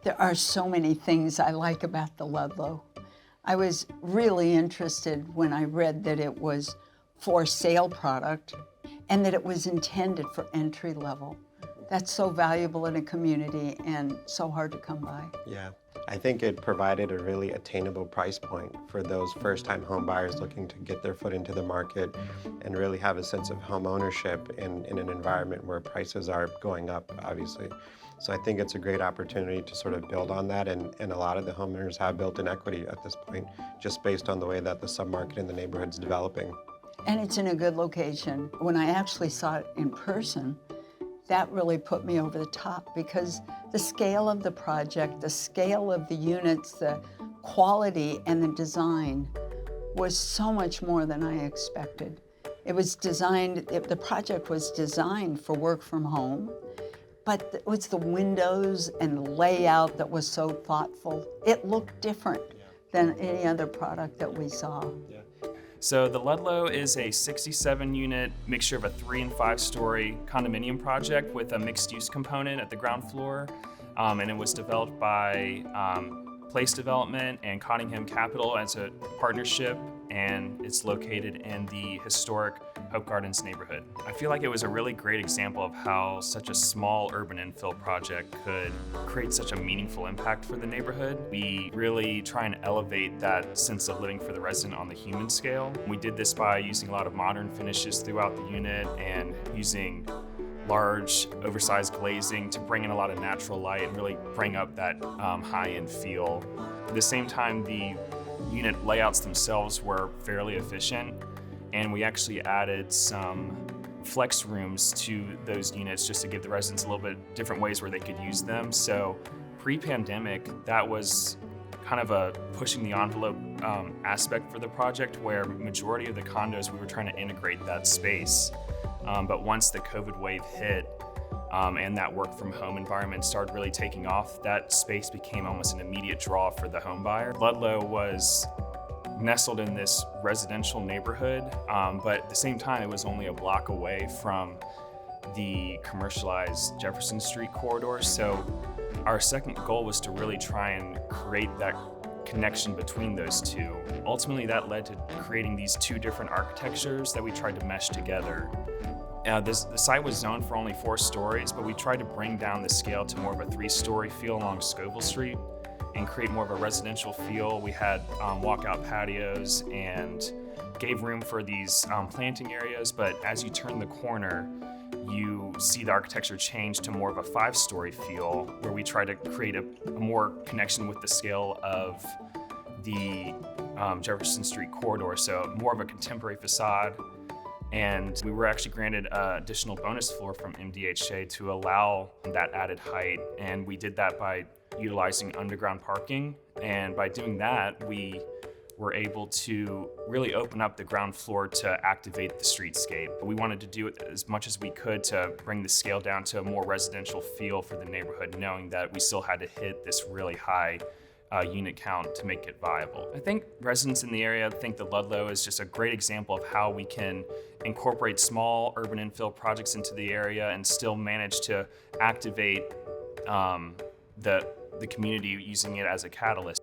There are so many things I like about the Ludlow. I was really interested when I read that it was for sale product and that it was intended for entry level. That's so valuable in a community and so hard to come by. Yeah, I think it provided a really attainable price point for those first-time home buyers looking to get their foot into the market and really have a sense of home ownership in an environment where prices are going up, obviously. So I think it's a great opportunity to sort of build on that, and a lot of the homeowners have built in equity at this point, just based on the way that the submarket in the neighborhood's developing. And it's in a good location. When I actually saw it in person, that really put me over the top because the scale of the project, the scale of the units, the quality and the design was so much more than I expected. It was designed, the project was designed for work from home, but it was the windows and the layout that was so thoughtful. It looked different than any other product that we saw. So the Ludlow is a 67-unit mixture of a 3- and 5-story condominium project with a mixed-use component at the ground floor, and it was developed by Place Development and Cottingham Capital as a partnership, and it's located in the historic Hope Gardens neighborhood. I feel like it was a really great example of how such a small urban infill project could create such a meaningful impact for the neighborhood. We really try and elevate that sense of living for the resident on the human scale. We did this by using a lot of modern finishes throughout the unit and using large, oversized glazing to bring in a lot of natural light and really bring up that high-end feel. At the same time, the unit layouts themselves were fairly efficient, and we actually added some flex rooms to those units just to give the residents a little bit different ways where they could use them. So pre-pandemic, that was kind of a pushing the envelope aspect for the project, where majority of the condos we were trying to integrate that space. But once the COVID wave hit and that work from home environment started really taking off, that space became almost an immediate draw for the home buyer. Ludlow was nestled in this residential neighborhood, but at the same time, it was only a block away from the commercialized Jefferson Street corridor. So our second goal was to really try and create that connection between those two. Ultimately, that led to creating these two different architectures that we tried to mesh together. The site was zoned for only 4 stories, but we tried to bring down the scale to more of a 3-story feel along Scoville Street and create more of a residential feel. We had walkout patios and gave room for these planting areas, but as you turn the corner, you see the architecture change to more of a 5-story feel, where we try to create a more connection with the scale of the Jefferson Street corridor, so more of a contemporary facade. And we were actually granted an additional bonus floor from MDHA to allow that added height, and we did that by utilizing underground parking. And by doing that, we were able to really open up the ground floor to activate the streetscape. We wanted to do it as much as we could to bring the scale down to a more residential feel for the neighborhood, knowing that we still had to hit this really high unit count to make it viable. I think residents in the area think the Ludlow is just a great example of how we can incorporate small urban infill projects into the area and still manage to activate the community using it as a catalyst.